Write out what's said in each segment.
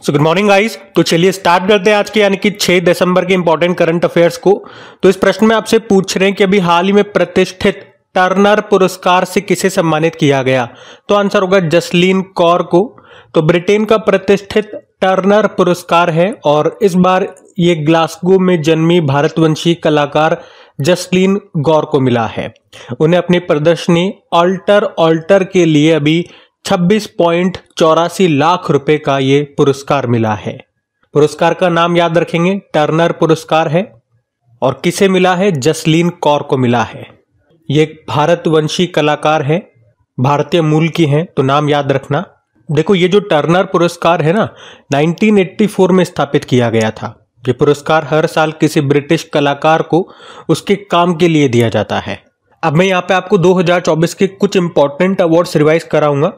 So good morning guys. तो चलिए start करते हैं आज के यानी कि 6 दिसंबर के इंपॉर्टेंट करंट अफेयर्स को। तो इस प्रश्न में आपसे पूछ रहे हैं कि अभी हाल ही में प्रतिष्ठित टर्नर पुरस्कार से किसे सम्मानित किया गया। तो आंसर होगा जसलीन कौर को। तो ब्रिटेन का प्रतिष्ठित टर्नर पुरस्कार है और इस बार ये ग्लासगो में जन्मी भारतवंशी कलाकार जसलीन कौर को मिला है। उन्हें अपनी प्रदर्शनी ऑल्टर के लिए अभी 26.84 लाख रुपए का ये पुरस्कार मिला है। पुरस्कार का नाम याद रखेंगे, टर्नर पुरस्कार है और किसे मिला है? जसलीन कौर को मिला है। ये एक भारतवंशी कलाकार है, भारतीय मूल की हैं, तो नाम याद रखना। देखो ये जो टर्नर पुरस्कार है ना, 1984 में स्थापित किया गया था। ये पुरस्कार हर साल किसी ब्रिटिश कलाकार को उसके काम के लिए दिया जाता है। अब मैं यहाँ पे आपको 2024 के कुछ इंपॉर्टेंट अवार्ड्स रिवाइज कराऊंगा।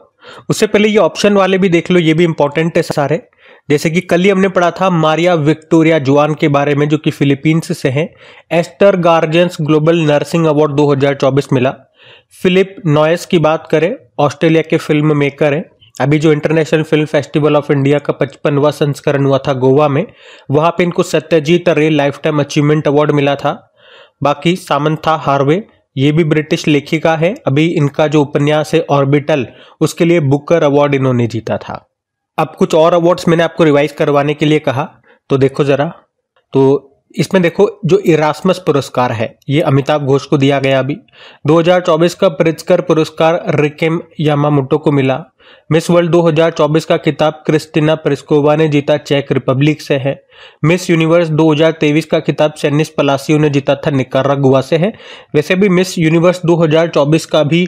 उससे पहले ये ऑप्शन वाले भी देख लो, ये भी इंपॉर्टेंट है सारे। जैसे कि कल ही हमने पढ़ा था मारिया विक्टोरिया जुआन के बारे में, जो कि फिलीपींस से हैं। Aster Guardians Global Nursing Award 2024 मिला। फिलिप नॉयस की बात करें, ऑस्ट्रेलिया के फिल्म मेकर हैं। अभी जो international film festival of India का 55वां संस्करण हुआ था गोवा में, वहां पे इनको सत्यजीत रे लाइफ टाइम अचीवमेंट अवार्ड मिला था। बाकी सामंथा हार्वे, ये भी ब्रिटिश लेखिका है। अभी इनका जो उपन्यास है ऑर्बिटल, उसके लिए बुकर अवार्ड इन्होंने जीता था। अब कुछ और अवार्ड्स मैंने आपको रिवाइज करवाने के लिए कहा, तो देखो जरा। तो इसमें देखो जो इरास्मस पुरस्कार है, ये अमिताभ घोष को दिया गया। अभी 2024 का प्रित्जकर पुरस्कार रिकेम यामामोटो को मिला। मिस वर्ल्ड 2024 का खिताब क्रिस्टिना प्रिस्कोवा ने जीता, चेक रिपब्लिक से है। मिस यूनिवर्स 2023 का खिताब सेनिस पलासियो ने जीता था, निकारागुआ से है। वैसे भी मिस यूनिवर्स 2024 का भी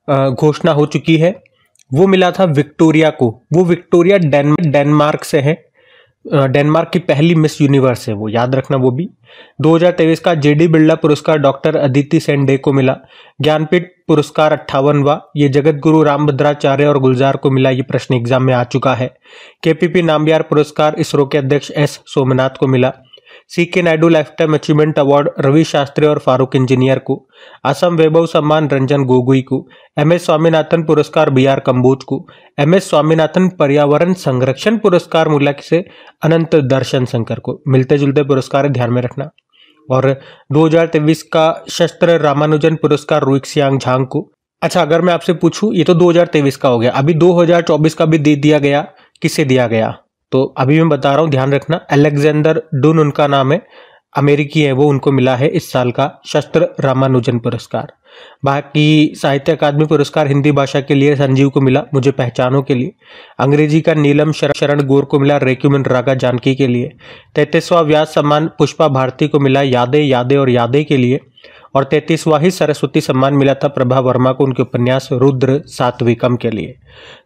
घोषणा हो चुकी है, वो मिला था विक्टोरिया को। वो विक्टोरिया डेनमार्क से है, डेनमार्क की पहली मिस यूनिवर्स है वो, याद रखना वो भी। 2023 का जेडी बिरला पुरस्कार डॉक्टर अदिति सेन डे को मिला। ज्ञानपीठ पुरस्कार 58वां, ये जगत गुरु रामभद्राचार्य और गुलजार को मिला। ये प्रश्न एग्जाम में आ चुका है। केपीपी नामबियार पुरस्कार इसरो के अध्यक्ष एस सोमनाथ को मिला। CK Naidu Lifetime Achievement Award Ravi Shastri और फारूक इंजीनियर को। असम वैभव सम्मान रंजन गोगोई को। एमएस स्वामीनाथन पुरस्कार बीआर कंबोज को। एमएस स्वामीनाथन पर्यावरण संरक्षण पुरस्कार मिला से अनंत दर्शन शंकर को। मिलते जुलते पुरस्कार ध्यान में रखना। और 2023 का शस्त्र रामानुजन पुरस्कार रुइक्सियांग झांग को। अच्छा, अगर मैं आपसे पूछूं, ये तो 2023 का हो गया, अभी 2024 का भी दे दिया गया। किसे दिया गया? तो अभी मैं बता रहा हूं, ध्यान रखना। अलेक्जेंडर डुन उनका नाम है, अमेरिकी है वो, उनको मिला है इस साल का शस्त्र रामानुजन पुरस्कार। बाकी साहित्य अकादमी पुरस्कार हिंदी भाषा के लिए संजीव को मिला, मुझे पहचानों के लिए। अंग्रेजी का नीलम शरण गौर को मिला, रेक्यूमेन रागा जानकी के लिए। 33वां व्यास सम्मान पुष्पा भारती को मिला, यादें और यादें के लिए। और 33वां ही सरस्वती सम्मान मिला था प्रभा वर्मा को, उनके उपन्यास रुद्र सात्विकम के लिए।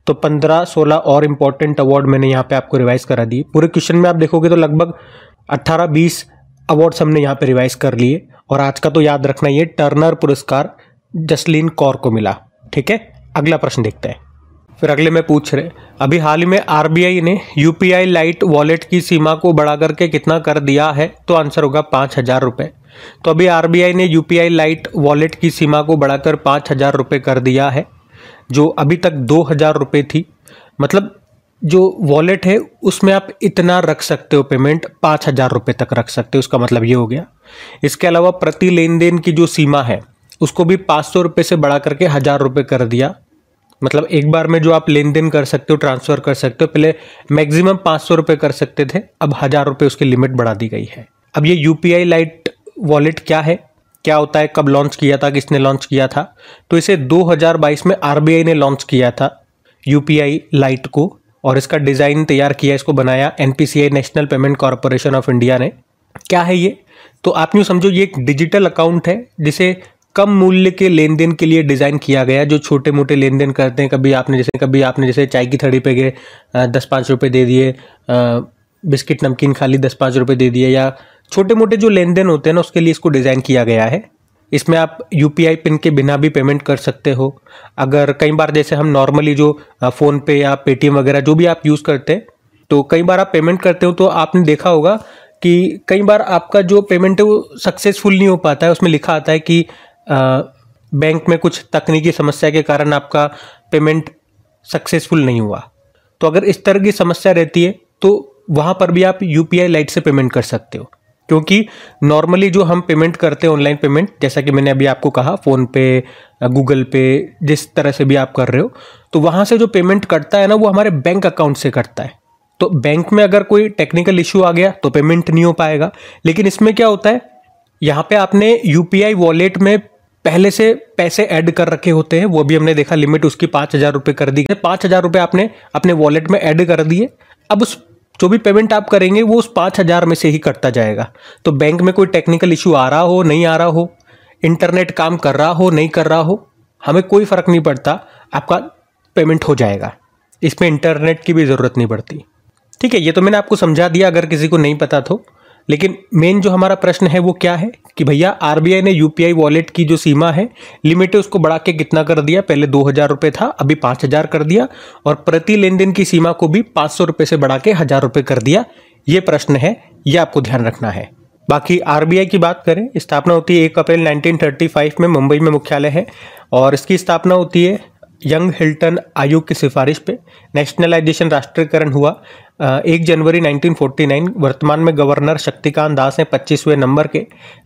तो 15-16 और इंपॉर्टेंट अवार्ड मैंने यहाँ पे आपको रिवाइज करा दिए। पूरे क्वेश्चन में आप देखोगे तो लगभग 18-20 अवार्ड्स हमने यहाँ पे रिवाइज कर लिए। और आज का तो याद रखना, ये टर्नर पुरस्कार जसलीन कौर को मिला। ठीक है, अगला प्रश्न देखते हैं। फिर अगले में पूछ रहे, अभी हाल ही में आरबीआई ने यूपीआई लाइट वॉलेट की सीमा को बढ़ा करके कितना कर दिया है? तो आंसर होगा 5,000 रुपये। तो अभी आरबीआई ने यूपीआई लाइट वॉलेट की सीमा को बढ़ाकर 5,000 रुपये कर दिया है, जो अभी तक 2,000 रुपये थी। मतलब जो वॉलेट है उसमें आप इतना रख सकते हो, पेमेंट 5,000 रुपये तक रख सकते हो, उसका मतलब ये हो गया। इसके अलावा प्रति लेन देन की जो सीमा है उसको भी 500 रुपये से बढ़ा करके 1,000 रुपये कर दिया। मतलब एक बार में जो आप लेन देन कर सकते हो, ट्रांसफर कर सकते हो, पहले मैक्सिमम 500 रुपये कर सकते थे, अब 1,000 रुपये उसकी लिमिट बढ़ा दी गई है। अब ये यूपीआई लाइट वॉलेट क्या है, क्या होता है, कब लॉन्च किया था, किसने लॉन्च किया था? तो इसे 2022 में आरबीआई ने लॉन्च किया था यूपीआई लाइट को, और इसका डिज़ाइन तैयार किया, इसको बनाया NPCI national payment corporation of India ने। क्या है ये? तो आप यूँ समझो ये एक डिजिटल अकाउंट है जिसे कम मूल्य के लेन देन के लिए डिज़ाइन किया गया। जो छोटे मोटे लेन देन करते हैं, कभी आपने जैसे चाय की थड़ी पे गए 10-5 रुपये दे दिए, बिस्किट नमकीन खाली 10-5 रुपये दे दिए, या छोटे मोटे जो लेन देन होते हैं ना, उसके लिए इसको डिज़ाइन किया गया है। इसमें आप यूपीआई पिन के बिना भी पेमेंट कर सकते हो। अगर कई बार जैसे हम नॉर्मली जो फ़ोन पे या पेटीएम वगैरह जो भी आप यूज़ करते हैं, तो कई बार आप पेमेंट करते हो तो आपने देखा होगा कि कई बार आपका जो पेमेंट है वो सक्सेसफुल नहीं हो पाता है। उसमें लिखा आता है कि बैंक में कुछ तकनीकी समस्या के कारण आपका पेमेंट सक्सेसफुल नहीं हुआ। तो अगर इस तरह की समस्या रहती है तो वहाँ पर भी आप UPI लाइट से पेमेंट कर सकते हो। क्योंकि नॉर्मली जो हम पेमेंट करते हैं ऑनलाइन पेमेंट, जैसा कि मैंने अभी आपको कहा, फ़ोन पे, गूगल पे, जिस तरह से भी आप कर रहे हो, तो वहाँ से जो पेमेंट कटता है ना, वो हमारे बैंक अकाउंट से कटता है। तो बैंक में अगर कोई टेक्निकल इशू आ गया तो पेमेंट नहीं हो पाएगा। लेकिन इसमें क्या होता है, यहाँ पे आपने UPI वॉलेट में पहले से पैसे ऐड कर रखे होते हैं, वो भी हमने देखा, लिमिट उसकी 5,000 रुपये कर दी है। 5,000 रुपये आपने अपने वॉलेट में ऐड कर दिए। अब उस जो भी पेमेंट आप करेंगे वो उस 5,000 में से ही कटता जाएगा। तो बैंक में कोई टेक्निकल इशू आ रहा हो, नहीं आ रहा हो, इंटरनेट काम कर रहा हो, नहीं कर रहा हो, हमें कोई फर्क नहीं पड़ता, आपका पेमेंट हो जाएगा। इसमें इंटरनेट की भी ज़रूरत नहीं पड़ती। ठीक है, ये तो मैंने आपको समझा दिया अगर किसी को नहीं पता तो। लेकिन मेन जो हमारा प्रश्न है वो क्या है कि भैया RBI ने UPI वॉलेट की जो सीमा है, लिमिट है, उसको बढ़ा के कितना कर दिया। पहले 2,000 रुपये था, अभी 5,000 कर दिया, और प्रति लेन देन की सीमा को भी 500 रुपये से बढ़ा के 1,000 रुपये कर दिया। ये प्रश्न है, ये आपको ध्यान रखना है। बाकी RBI की बात करें, स्थापना होती है 1 अप्रैल 1935 में, मुंबई में मुख्यालय है, और इसकी स्थापना होती है यंग हिल्टन आयोग की सिफारिश पे। नेशनलाइजेशन, राष्ट्रीयकरण हुआ 1 जनवरी 1949। वर्तमान में गवर्नर शक्तिकांत दास हैं 25वें नंबर के।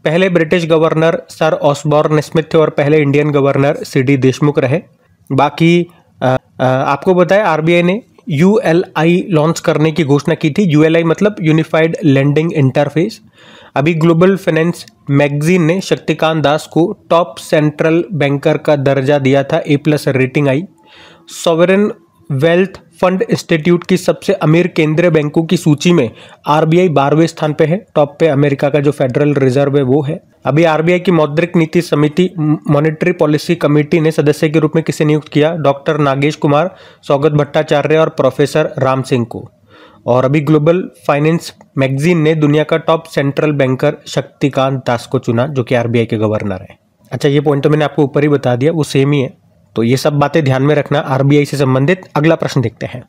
पहले British governor Sir Osborne Smith थे और पहले इंडियन गवर्नर CD देशमुख रहे। बाकी आपको बताया RBI ने ULI लॉन्च करने की घोषणा की थी। ULI मतलब यूनिफाइड लेंडिंग इंटरफेस। अभी ग्लोबल फाइनेंस मैगजीन ने शक्तिकांत दास को टॉप सेंट्रल बैंकर का दर्जा दिया था, A+ rating I. Sovereign wealth fund institute की सबसे अमीर केंद्रीय बैंकों की सूची में RBI 12वें स्थान पे है। टॉप पे अमेरिका का जो फेडरल रिजर्व है वो है। अभी RBI की मौद्रिक नीति समिति, मॉनेटरी पॉलिसी कमेटी ने सदस्य के रूप में किसे नियुक्त किया? डॉक्टर नागेश कुमार, सौगत भट्टाचार्य और प्रोफेसर राम सिंह को। और अभी ग्लोबल फाइनेंस मैगजीन ने दुनिया का top central banker Shaktikanta Das को चुना, जो कि RBI के गवर्नर है। अच्छा, ये पॉइंट तो मैंने आपको ऊपर ही बता दिया, वो सेम ही है। तो ये सब बातें ध्यान में रखना RBI से संबंधित। अगला प्रश्न देखते हैं।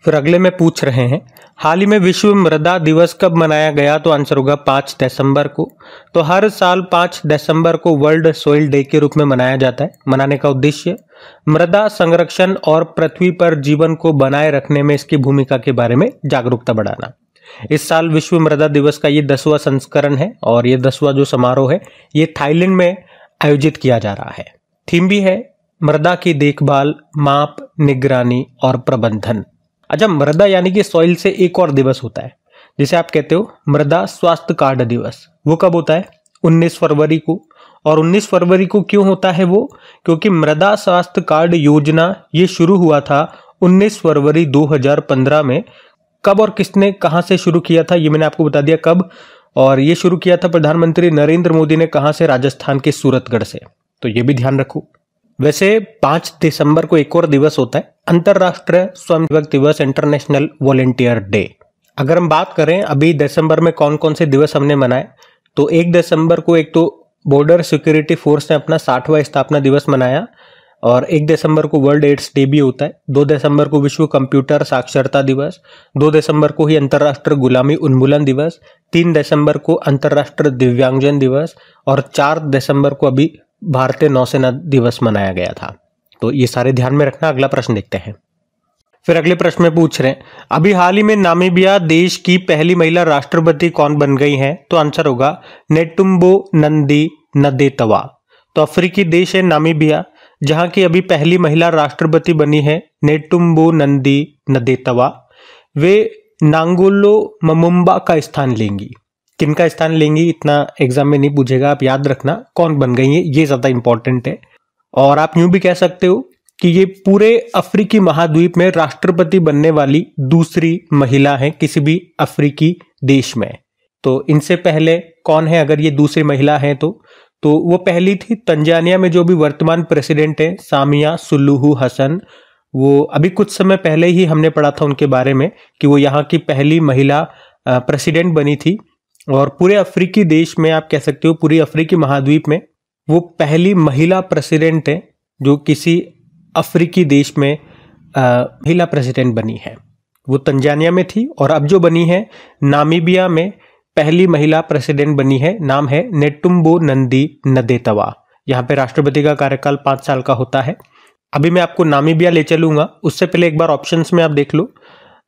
फिर अगले में पूछ रहे हैं, हाल ही में विश्व मृदा दिवस कब मनाया गया? तो आंसर होगा 5 दिसंबर को। तो हर साल 5 दिसंबर को वर्ल्ड सॉइल डे के रूप में मनाया जाता है। मनाने का उद्देश्य मृदा संरक्षण और पृथ्वी पर जीवन को बनाए रखने में इसकी भूमिका के बारे में जागरूकता बढ़ाना। इस साल विश्व मृदा दिवस का ये 10वां संस्करण है, और ये 10वां जो समारोह है ये थाईलैंड में आयोजित किया जा रहा है। थीम भी है मृदा की देखभाल, माप, निगरानी और प्रबंधन। अच्छा, मृदा यानी कि सॉइल से एक और दिवस होता है, जिसे आप कहते हो मृदा स्वास्थ्य कार्ड दिवस। वो कब होता है? 19 फरवरी को। और 19 फरवरी को क्यों होता है वो? क्योंकि मृदा स्वास्थ्य कार्ड योजना ये शुरू हुआ था 19 फरवरी 2015 में। कब और किसने कहां से शुरू किया था ये मैंने आपको बता दिया कब। और ये शुरू किया था प्रधानमंत्री नरेंद्र मोदी ने। कहां से? राजस्थान के सूरतगढ़ से। तो ये भी ध्यान रखो। वैसे 5 दिसंबर को एक और दिवस होता है, अंतर्राष्ट्रीय स्वयंसेवक दिवस, इंटरनेशनल वॉलेंटियर डे। अगर हम बात करें अभी दिसंबर में कौन कौन से दिवस हमने मनाए, तो 1 दिसंबर को एक तो बॉर्डर सिक्योरिटी फोर्स ने अपना 60वां स्थापना दिवस मनाया, और 1 दिसंबर को वर्ल्ड एड्स डे भी होता है। 2 दिसंबर को विश्व कंप्यूटर साक्षरता दिवस। 2 दिसंबर को ही अंतर्राष्ट्रीय गुलामी उन्मूलन दिवस। 3 दिसंबर को अंतर्राष्ट्रीय दिव्यांगजन दिवस, और 4 दिसंबर को अभी भारतीय नौसेना दिवस मनाया गया था। तो ये सारे ध्यान में रखना। अगला प्रश्न देखते हैं। फिर अगले प्रश्न में पूछ रहे हैं, अभी हाल ही में नामीबिया देश की पहली महिला राष्ट्रपति कौन बन गई हैं? तो आंसर होगा नेटुम्बो नंदी नदेतवा। तो अफ्रीकी देश है नामीबिया, जहां की अभी पहली महिला राष्ट्रपति बनी है नेटुम्बो नंदी नदेतवा। वे नांगोलो ममुम्बा का स्थान लेंगी। किनका स्थान लेंगी इतना एग्जाम में नहीं पूछेगा, आप याद रखना कौन बन गई है, ये ज्यादा इंपॉर्टेंट है। और आप यूं भी कह सकते हो कि ये पूरे अफ्रीकी महाद्वीप में राष्ट्रपति बनने वाली दूसरी महिला है किसी भी अफ्रीकी देश में। तो इनसे पहले कौन है अगर ये दूसरी महिला है तो वो पहली थी तंजानिया में जो भी वर्तमान प्रेसिडेंट है, सामिया सुलूहू हसन। वो अभी कुछ समय पहले ही हमने पढ़ा था उनके बारे में कि वो यहाँ की पहली महिला प्रेसिडेंट बनी थी। और पूरे अफ्रीकी देश में आप कह सकते हो, पूरी अफ्रीकी महाद्वीप में वो पहली महिला प्रेसिडेंट है जो किसी अफ्रीकी देश में महिला प्रेसिडेंट बनी है। वो तंजानिया में थी, और अब जो बनी है नामीबिया में पहली महिला प्रेसिडेंट बनी है, नाम है नेटुम्बो नंदी नदेतवा। यहाँ पे राष्ट्रपति का कार्यकाल 5 साल का होता है। अभी मैं आपको नामीबिया ले चलूंगा, उससे पहले एक बार ऑप्शंस में आप देख लो।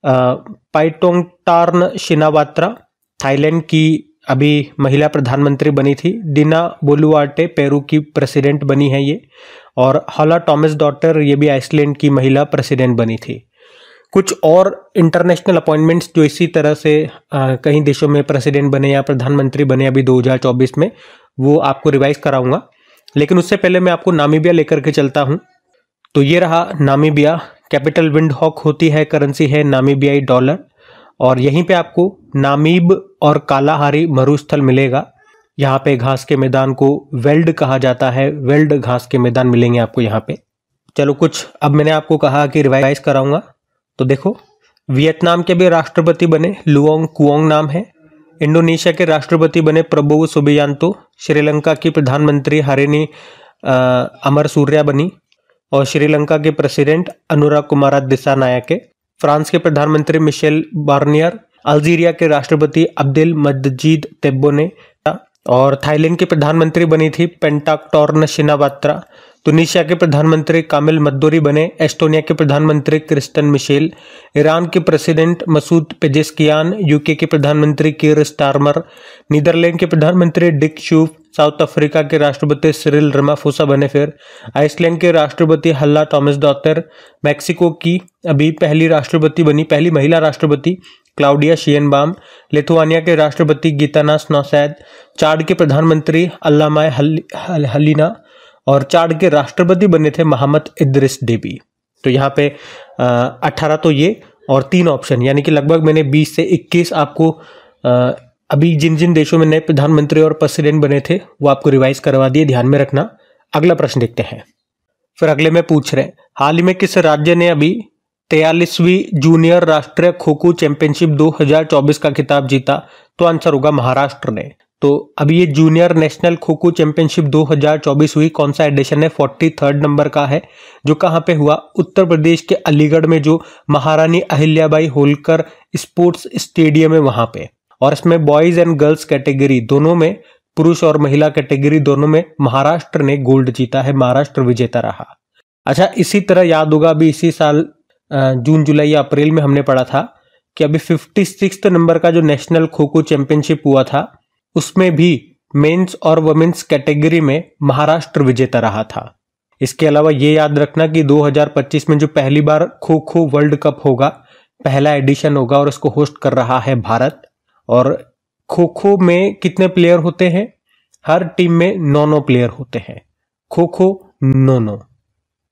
पाइटोंगटार्न शिनावात्रा थाईलैंड की अभी महिला प्रधानमंत्री बनी थी। डिना बोलुआर्टे पेरू की प्रेसिडेंट बनी है ये। और हॉला टॉमस डॉटर ये भी आइसलैंड की महिला प्रेसिडेंट बनी थी। कुछ और इंटरनेशनल अपॉइंटमेंट्स जो इसी तरह से कई देशों में प्रेसिडेंट बने या प्रधानमंत्री बने अभी 2024 में, वो आपको रिवाइज कराऊंगा। लेकिन उससे पहले मैं आपको नामीबिया लेकर के चलता हूं। तो ये रहा नामीबिया। कैपिटल विंडहॉक होती है, करेंसी है नामीबियाई डॉलर। और यहीं पे आपको नामीब और कालाहारी मरुस्थल मिलेगा। यहाँ पे घास के मैदान को वेल्ड कहा जाता है, वेल्ड घास के मैदान मिलेंगे आपको यहाँ पे। चलो कुछ अब मैंने आपको कहा कि रिवाइज कराऊंगा, तो देखो वियतनाम के भी राष्ट्रपति बने लुओंग कुओंग नाम है। इंडोनेशिया के राष्ट्रपति बने प्रबोवो सुबियांतो। श्रीलंका की प्रधानमंत्री हरिनी अमरसूर्या बनी। और श्रीलंका के प्रेसिडेंट अनुराग कुमार दिसानायके। फ्रांस के प्रधानमंत्री मिशेल बार्नियर। अल्जीरिया के राष्ट्रपति अब्देल मजीद तेब्बोने। और थाईलैंड की प्रधानमंत्री बनी थी पेंटाक्टोर्न शिनावात्रा। तुनिशिया के प्रधानमंत्री कामिल मद्दोरी बने। एस्टोनिया के प्रधानमंत्री क्रिस्टन मिशेल। ईरान के प्रेसिडेंट मसूद पेजेस्कियान। यूके के प्रधानमंत्री कीर स्टारमर। नीदरलैंड के प्रधानमंत्री डिक शूफ। साउथ अफ्रीका के राष्ट्रपति सिरिल रामाफोसा बने फिर। आइसलैंड के राष्ट्रपति हल्ला टॉमस डॉटर। मैक्सिको की अभी पहली राष्ट्रपति बनी, पहली महिला राष्ट्रपति क्लाउडिया शियनबाम। लिथुआनिया के राष्ट्रपति गीतानास नौसैद। चाड के प्रधानमंत्री अल्लामा हलीना। और चाड के राष्ट्रपति बने थे मोहम्मद इद्रिस डेबी। तो यहाँ पे 18 तो ये और 3 ऑप्शन, यानी कि लगभग मैंने 20 से 21 आपको अभी जिन जिन देशों में नए प्रधानमंत्री और प्रेसिडेंट बने थे वो आपको रिवाइज करवा दिए, ध्यान में रखना। अगला प्रश्न देखते हैं। फिर अगले में पूछ रहे हैं, हाल ही में किस राज्य ने अभी 43वीं जूनियर राष्ट्रीय खो खो चैंपियनशिप 2024 का खिताब जीता? तो आंसर होगा महाराष्ट्र ने। तो अभी ये junior national kho kho championship 2024 हुई, कौन सा एडिशन है? 43rd नंबर का है, जो कहाँ पे हुआ? उत्तर प्रदेश के अलीगढ़ में, जो महारानी अहिल्याबाई होलकर स्पोर्ट्स स्टेडियम है वहां पे। और इसमें बॉयज एंड गर्ल्स कैटेगरी दोनों में, पुरुष और महिला कैटेगरी दोनों में महाराष्ट्र ने गोल्ड जीता है, महाराष्ट्र विजेता रहा। अच्छा, इसी तरह याद होगा अभी इसी साल जून जुलाई या अप्रैल में हमने पढ़ा था कि अभी 56 नंबर का जो नेशनल खो खो चैंपियनशिप हुआ था उसमें भी मेंस और वुमेन्स कैटेगरी में महाराष्ट्र विजेता रहा था। इसके अलावा ये याद रखना कि 2025 में जो पहली बार खो खो वर्ल्ड कप होगा, पहला एडिशन होगा और इसको होस्ट कर रहा है भारत। और खो खो में कितने प्लेयर होते हैं? हर टीम में 9 प्लेयर होते हैं। खो खो 9,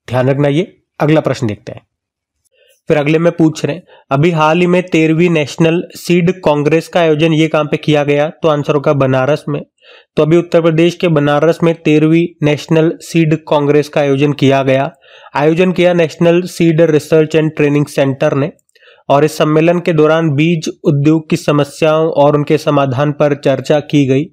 ध्यान रखना ये। अगला प्रश्न देखते हैं। फिर अगले में पूछ रहे हैं, अभी हाल ही में 13वीं नेशनल सीड कांग्रेस का आयोजन ये कहां पे किया गया? तो आंसर होगा बनारस में। तो अभी उत्तर प्रदेश के बनारस में 13वीं नेशनल सीड कांग्रेस का आयोजन किया गया। आयोजन किया national seed research and training centre ने। और इस सम्मेलन के दौरान बीज उद्योग की समस्याओं और उनके समाधान पर चर्चा की गई।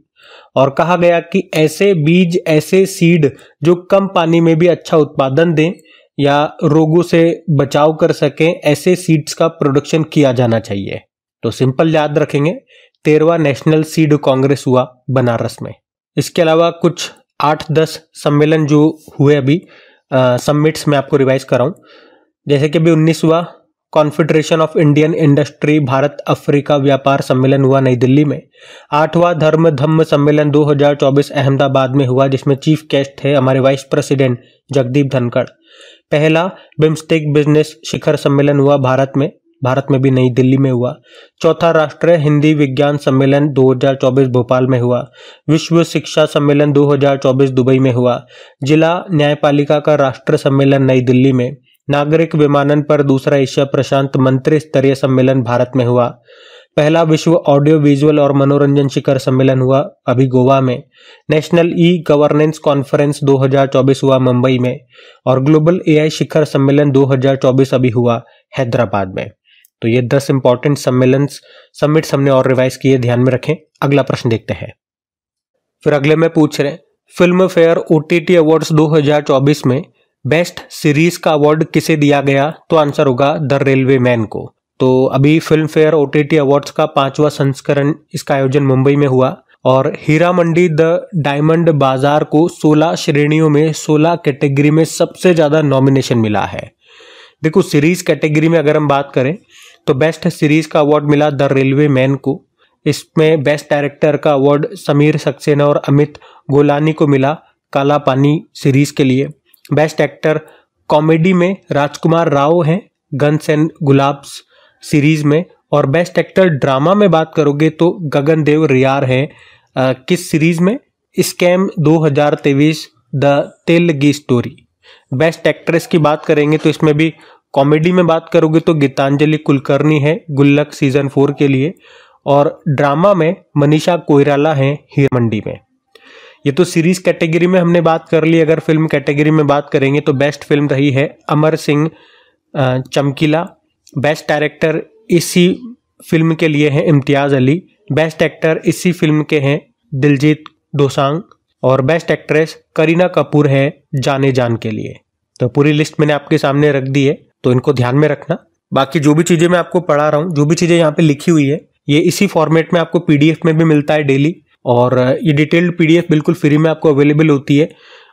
और कहा गया कि ऐसे बीज, ऐसे सीड जो कम पानी में भी अच्छा उत्पादन दें या रोगों से बचाव कर सकें, ऐसे सीड्स का प्रोडक्शन किया जाना चाहिए। तो सिंपल याद रखेंगे, 13वां नेशनल सीड कांग्रेस हुआ बनारस में। इसके अलावा कुछ 8-10 सम्मेलन जो हुए अभी, समिट्स में आपको रिवाइज कराऊं। जैसे कि अभी 19वां confederation of Indian industry Bharat Africa व्यापार सम्मेलन हुआ नई दिल्ली में। 8वां धर्म धम्म सम्मेलन 2024 अहमदाबाद में हुआ, जिसमें चीफ गेस्ट थे हमारे वाइस प्रेसिडेंट जगदीप धनखड़। पहला बिम्स्टेक बिजनेस शिखर सम्मेलन हुआ भारत में भी नई दिल्ली में हुआ। चौथा राष्ट्रीय हिंदी विज्ञान सम्मेलन 2024 भोपाल में हुआ। विश्व शिक्षा सम्मेलन 2024 दुबई में हुआ। जिला न्यायपालिका का राष्ट्रीय सम्मेलन नई दिल्ली में। नागरिक विमानन पर दूसरा एशिया प्रशांत मंत्री स्तरीय सम्मेलन भारत में हुआ। पहला विश्व ऑडियो विजुअल और मनोरंजन शिखर सम्मेलन हुआ अभी गोवा में। नेशनल ई गवर्नेंस कॉन्फ्रेंस 2024 हुआ मुंबई में। और ग्लोबल एआई शिखर सम्मेलन 2024 अभी हुआ हैदराबाद में। तो ये 10 इंपॉर्टेंट समिट्स हमने और रिवाइज किए, ध्यान में रखें। अगला प्रश्न देखते हैं। फिर अगले में पूछ रहे हैं, फिल्म फेयर OTT अवार्ड्स 2024 में बेस्ट सीरीज का अवार्ड किसे दिया गया? तो आंसर होगा द रेलवे मैन को। तो अभी फिल्म फेयर OTT अवार्ड्स का 5वां संस्करण, इसका आयोजन मुंबई में हुआ। और हीरा मंडी द डायमंड बाजार को 16 श्रेणियों में 16 कैटेगरी में सबसे ज्यादा नॉमिनेशन मिला है। देखो, सीरीज कैटेगरी में अगर हम बात करें तो बेस्ट सीरीज का अवार्ड मिला द रेलवे मैन को। इसमें बेस्ट डायरेक्टर का अवार्ड समीर सक्सेना और अमित गोलानी को मिला काला पानी सीरीज के लिए। बेस्ट एक्टर कॉमेडी में राजकुमार राव हैं गन्स एंड गुलाब्स सीरीज में, और बेस्ट एक्टर ड्रामा में बात करोगे तो गगनदेव रियार हैं किस सीरीज में, scam 2023 the Telgi story. Best actress की बात करेंगे तो इसमें भी कॉमेडी में बात करोगे तो गीतांजलि कुलकर्णी है गुल्लक सीजन 4 के लिए, और ड्रामा में मनीषा कोइराला हैं हीरमंडी में। ये तो सीरीज कैटेगरी में हमने बात कर ली। अगर फिल्म कैटेगरी में बात करेंगे तो बेस्ट फिल्म रही है अमर सिंह चमकीला। बेस्ट डायरेक्टर इसी फिल्म के लिए हैं इम्तियाज अली। बेस्ट एक्टर इसी फिल्म के हैं दिलजीत दोसांग, और बेस्ट एक्ट्रेस करीना कपूर है जाने जान के लिए। तो पूरी लिस्ट मैंने आपके सामने रख दी है, तो इनको ध्यान में रखना। बाकी जो भी चीजें मैं आपको पढ़ा रहा हूँ, जो भी चीजें यहाँ पे लिखी हुई है, ये इसी फॉर्मेट में आपको पीडीएफ में भी मिलता है डेली, और ये डिटेल्ड पीडीएफ बिल्कुल फ्री में आपको अवेलेबल होती है।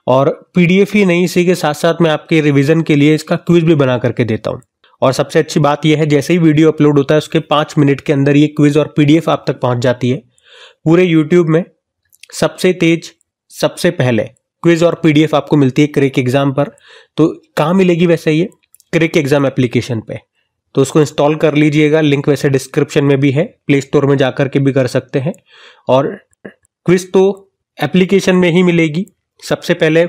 और पीडीएफ ही नहीं, इसी के साथ साथ मैं आपके रिवीजन के लिए इसका क्विज भी बना करके देता हूँ। और सबसे अच्छी बात यह है, जैसे ही वीडियो अपलोड होता है उसके 5 मिनट के अंदर ये क्विज और पीडीएफ आप तक पहुंच जाती है। पूरे यूट्यूब में सबसे तेज सबसे पहले क्विज और पीडीएफ आपको मिलती है क्रैक एग्जाम पर। तो कहाँ मिलेगी वैसे, ये क्रैक एग्जाम एप्लीकेशन पे, तो उसको इंस्टॉल कर लीजिएगा। लिंक वैसे डिस्क्रिप्शन में भी है, प्ले स्टोर में जाकर के भी कर सकते हैं। और क्विज तो एप्लीकेशन में ही मिलेगी, सबसे पहले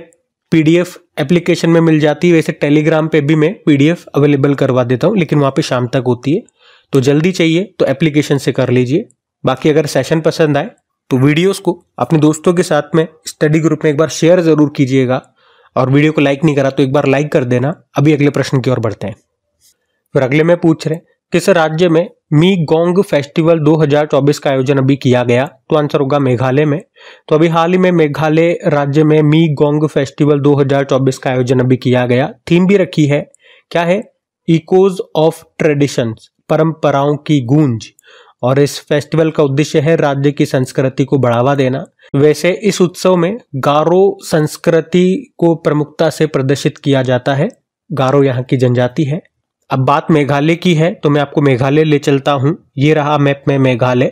पीडीएफ एप्लीकेशन में मिल जाती है। वैसे टेलीग्राम पे भी मैं पीडीएफ अवेलेबल करवा देता हूँ, लेकिन वहाँ पे शाम तक होती है, तो जल्दी चाहिए तो एप्लीकेशन से कर लीजिए। बाकी अगर सेशन पसंद आए तो वीडियोस को अपने दोस्तों के साथ में स्टडी ग्रुप में एक बार शेयर जरूर कीजिएगा, और वीडियो को लाइक नहीं करा तो एक बार लाइक कर देना। अभी अगले प्रश्न की ओर बढ़ते हैं। फिर अगले में पूछ रहे किस राज्य में मी गोंग फेस्टिवल 2024 का आयोजन अभी किया गया, तो आंसर होगा मेघालय में। तो अभी हाल ही में मेघालय राज्य में मी गोंग फेस्टिवल 2024 का आयोजन अभी किया गया। थीम भी रखी है, क्या है, इकोज ऑफ ट्रेडिशंस, परंपराओं की गूंज। और इस फेस्टिवल का उद्देश्य है राज्य की संस्कृति को बढ़ावा देना। वैसे इस उत्सव में गारो संस्कृति को प्रमुखता से प्रदर्शित किया जाता है। गारो यहाँ की जनजाति है। अब बात मेघालय की है तो मैं आपको मेघालय ले चलता हूँ। ये रहा मैप में मेघालय।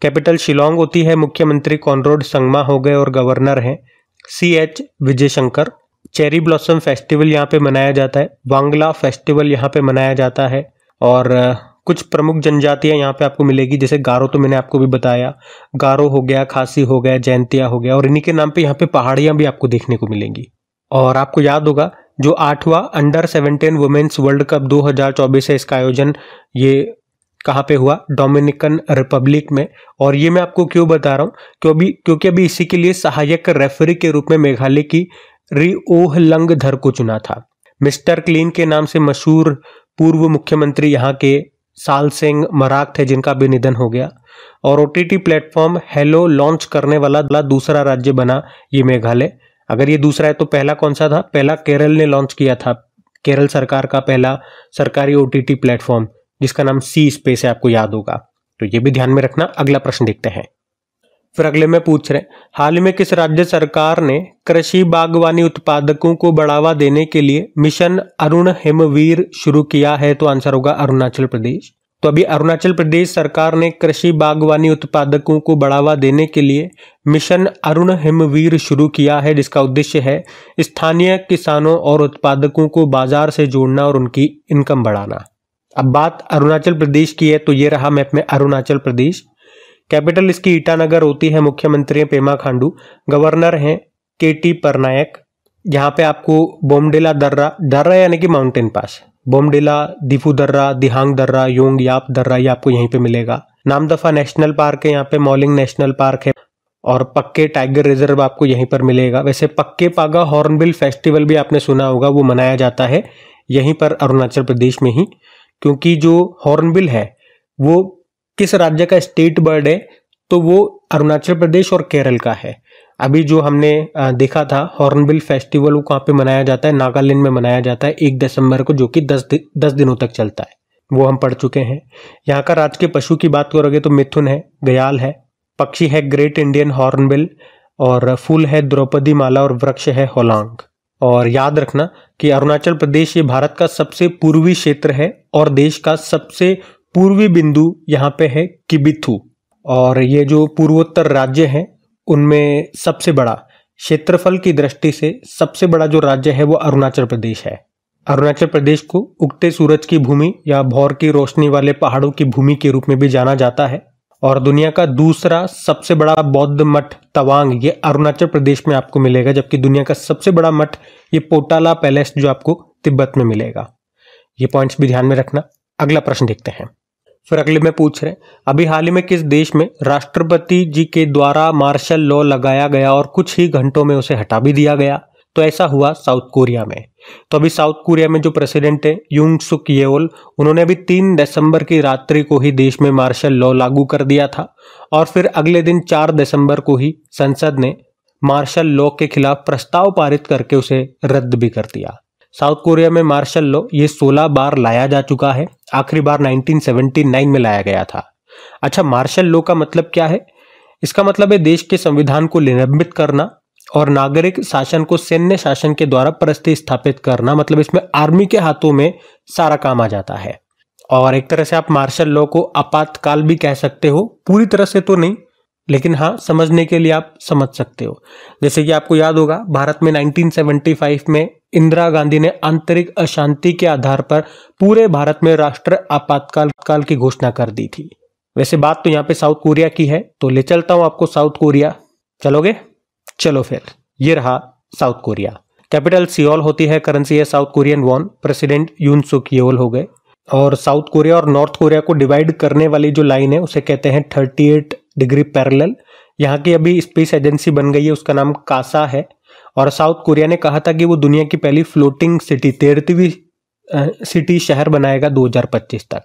कैपिटल शिलोंग होती है, मुख्यमंत्री कॉनराड संगमा हो गए और गवर्नर हैं CH Vijay Shankar. Cherry blossom festival यहाँ पे मनाया जाता है। वांगला फेस्टिवल यहाँ पे मनाया जाता है। और कुछ प्रमुख जनजातियां यहाँ पे आपको मिलेगी, जैसे गारो तो मैंने आपको भी बताया, गारो हो गया, खासी हो गया, जैंतिया हो गया, और इन्हीं के नाम पे यहाँ पे पहाड़ियां भी आपको देखने को मिलेंगी। और आपको याद होगा जो 8वां अंडर 17 वुमेन्स वर्ल्ड कप 2024 है, इसका आयोजन ये कहाँ पे हुआ, डोमिनिकन रिपब्लिक में। और ये मैं आपको क्यों बता रहा हूँ, क्योंकि अभी इसी के लिए सहायक रेफरी के रूप में मेघालय की रिओहलंगधर को चुना था। मिस्टर क्लीन के नाम से मशहूर पूर्व मुख्यमंत्री यहाँ के सालसेंग मराक थे, जिनका भी निधन हो गया। और OTT प्लेटफॉर्म हेलो लॉन्च करने वाला दूसरा राज्य बना ये मेघालय। अगर ये दूसरा है तो पहला कौन सा था, पहला केरल ने लॉन्च किया था। केरल सरकार का पहला सरकारी OTT प्लेटफॉर्म जिसका नाम सी स्पेस है, आपको याद होगा। तो ये भी ध्यान में रखना। अगला प्रश्न देखते हैं। फिर अगले में पूछ रहे हाल ही में किस राज्य सरकार ने कृषि बागवानी उत्पादकों को बढ़ावा देने के लिए मिशन अरुण हिमवीर शुरू किया है, तो आंसर होगा अरुणाचल प्रदेश। तो अभी अरुणाचल प्रदेश सरकार ने कृषि बागवानी उत्पादकों को बढ़ावा देने के लिए मिशन अरुण हिमवीर शुरू किया है, जिसका उद्देश्य है स्थानीय किसानों और उत्पादकों को बाजार से जोड़ना और उनकी इनकम बढ़ाना। अब बात अरुणाचल प्रदेश की है तो ये रहा मैप में अरुणाचल प्रदेश। कैपिटल इसकी ईटानगर होती है, मुख्यमंत्री पेमा खांडू, गवर्नर हैं KT परनायक। यहाँ पे आपको बोमडिला दर्रा यानी कि माउंटेन पास, बोमडिला, दिफू दर्रा, दिहांग दर्रा, योंग याप दर्रा, ये आपको यहीं पे मिलेगा। नामदफा नेशनल पार्क है यहाँ पे, मॉलिंग नेशनल पार्क है, और पक्के टाइगर रिजर्व आपको यहीं पर मिलेगा। वैसे पक्के पागा हॉर्नबिल फेस्टिवल भी आपने सुना होगा, वो मनाया जाता है यहीं पर अरुणाचल प्रदेश में ही। क्योंकि जो हॉर्नबिल है वो किस राज्य का स्टेट बर्ड है, तो वो अरुणाचल प्रदेश और केरल का है। अभी जो हमने देखा था हॉर्नबिल फेस्टिवल, वो कहाँ पे मनाया जाता है, नागालैंड में मनाया जाता है 1 दिसंबर को, जो कि 10 दिनों तक चलता है, वो हम पढ़ चुके हैं। यहाँ का राज के पशु की बात करोगे तो मिथुन है, गयाल है, पक्षी है ग्रेट इंडियन हॉर्नबिल, और फूल है द्रौपदी माला, और वृक्ष है होलांग। और याद रखना कि अरुणाचल प्रदेश ये भारत का सबसे पूर्वी क्षेत्र है और देश का सबसे पूर्वी बिंदु यहाँ पे है किबिथु, और ये जो पूर्वोत्तर राज्य हैं उनमें सबसे बड़ा, क्षेत्रफल की दृष्टि से सबसे बड़ा जो राज्य है वो अरुणाचल प्रदेश है। अरुणाचल प्रदेश को उगते सूरज की भूमि या भौर की रोशनी वाले पहाड़ों की भूमि के रूप में भी जाना जाता है, और दुनिया का दूसरा सबसे बड़ा बौद्ध मठ तवांग ये अरुणाचल प्रदेश में आपको मिलेगा, जबकि दुनिया का सबसे बड़ा मठ ये पोटाला पैलेस जो आपको तिब्बत में मिलेगा। ये पॉइंट्स भी ध्यान में रखना। अगला प्रश्न देखते हैं। फिर अगले में पूछ रहे हैं, अभी हाल ही में किस देश में राष्ट्रपति जी के द्वारा मार्शल लॉ लगाया गया और कुछ ही घंटों में उसे हटा भी दिया गया? तो ऐसा हुआ साउथ कोरिया में। तो अभी साउथ कोरिया में जो प्रेसिडेंट है यूंग सुक येओल, उन्होंने अभी 3 दिसंबर की रात्रि को ही देश में मार्शल लॉ लागू कर दिया था, और फिर अगले दिन 4 दिसंबर को ही संसद ने मार्शल लॉ के खिलाफ प्रस्ताव पारित करके उसे रद्द भी कर दिया। साउथ कोरिया में मार्शल लॉ ये 16 बार लाया जा चुका है, आखिरी बार 1979 में लाया गया था। अच्छा, मार्शल लॉ का मतलब क्या है? इसका मतलब है देश के संविधान को निलंबित करना और नागरिक शासन को सैन्य शासन के द्वारा प्रतिस्थापित करना। मतलब इसमें आर्मी के हाथों में सारा काम आ जाता है, और एक तरह से आप मार्शल लॉ को आपातकाल भी कह सकते हो, पूरी तरह से तो नहीं, लेकिन हाँ समझने के लिए आप समझ सकते हो। जैसे कि आपको याद होगा भारत में 1975 में इंदिरा गांधी ने आंतरिक अशांति के आधार पर पूरे भारत में राष्ट्र आपातकाल की घोषणा कर दी थी। वैसे बात तो यहाँ पे साउथ कोरिया की है, तो ले चलता हूं आपको साउथ कोरिया। चलोगे? चलो फिर, ये रहा साउथ कोरिया। कैपिटल सियोल होती है, करेंसी है साउथ कोरियन वॉन, प्रेसिडेंट यून सुक येओल हो गए। और साउथ कोरिया और नॉर्थ कोरिया को डिवाइड करने वाली जो लाइन है उसे कहते हैं 38 डिग्री पैरेलल। यहाँ की अभी स्पेस एजेंसी बन गई है, उसका नाम कासा है, और साउथ कोरिया ने कहा था कि वो दुनिया की पहली फ्लोटिंग सिटी 13वीं सिटी शहर बनाएगा 2025 तक।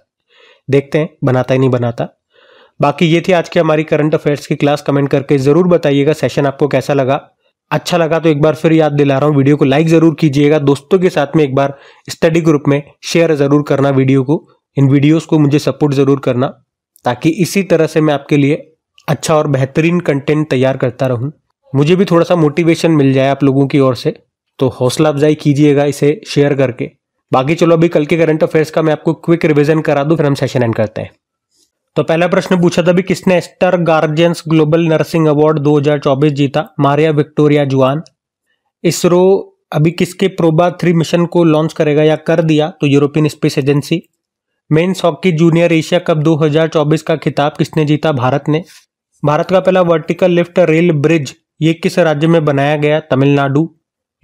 देखते हैं बनाता ही नहीं बनाता। बाकी ये थी आज की हमारी करंट अफेयर्स की क्लास। कमेंट करके जरूर बताइएगा सेशन आपको कैसा लगा। अच्छा लगा तो एक बार फिर याद दिला रहा हूँ, वीडियो को लाइक जरूर कीजिएगा, दोस्तों के साथ में एक बार स्टडी ग्रुप में शेयर जरूर करना वीडियो को, इन वीडियोस को मुझे सपोर्ट जरूर करना, ताकि इसी तरह से मैं आपके लिए अच्छा और बेहतरीन कंटेंट तैयार करता रहूं। मुझे भी थोड़ा सा मोटिवेशन मिल जाए आप लोगों की ओर से, तो हौसला अफजाई कीजिएगा इसे शेयर करके। बाकी चलो अभी कल के करंट अफेयर्स का मैं आपको क्विक रिविजन करा दूं, फिर हम सेशन एंड करते हैं। तो पहला प्रश्न पूछा था भी किसने Aster Guardians Global Nursing Award 2024 जीता? मारिया विक्टोरिया जुआन। इसरो अभी किसके प्रोबा 3 मिशन को लॉन्च करेगा या कर दिया? तो European space agency. Men's hockey junior Asia cup 2024 का खिताब किसने जीता? भारत ने। भारत का पहला वर्टिकल लिफ्ट रेल ब्रिज ये किस राज्य में बनाया गया? तमिलनाडु।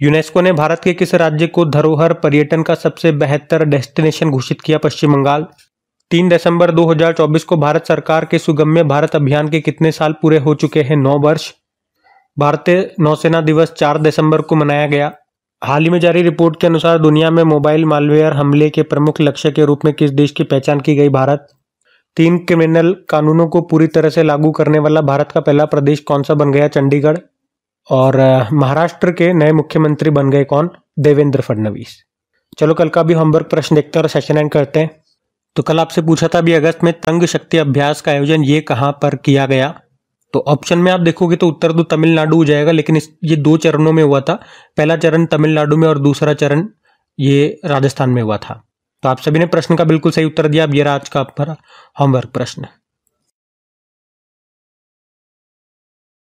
यूनेस्को ने भारत के किस राज्य को धरोहर पर्यटन का सबसे बेहतर डेस्टिनेशन घोषित किया? पश्चिम बंगाल। 3 दिसंबर 2024 को भारत सरकार के सुगम्य भारत अभियान के कितने साल पूरे हो चुके हैं? 9 वर्ष। भारतीय नौसेना दिवस 4 दिसंबर को मनाया गया। हाल ही में जारी रिपोर्ट के अनुसार दुनिया में मोबाइल मालवेयर हमले के प्रमुख लक्ष्य के रूप में किस देश की पहचान की गई? भारत। 3 क्रिमिनल कानूनों को पूरी तरह से लागू करने वाला भारत का पहला प्रदेश कौन सा बन गया? चंडीगढ़। और महाराष्ट्र के नए मुख्यमंत्री बन गए कौन? देवेंद्र फडणवीस। चलो कल का भी होमवर्क प्रश्न देखते हैं और सेशन एंड करते हैं। तो कल आपसे पूछा था अभी अगस्त में तंग शक्ति अभ्यास का आयोजन ये कहां पर किया गया? तो ऑप्शन में आप देखोगे तो उत्तर तो तमिलनाडु हो जाएगा, लेकिन ये 2 चरणों में हुआ था। पहला चरण तमिलनाडु में और दूसरा चरण ये राजस्थान में हुआ था। तो आप सभी ने प्रश्न का बिल्कुल सही उत्तर दिया। अब ये रहा आज का होमवर्क प्रश्न।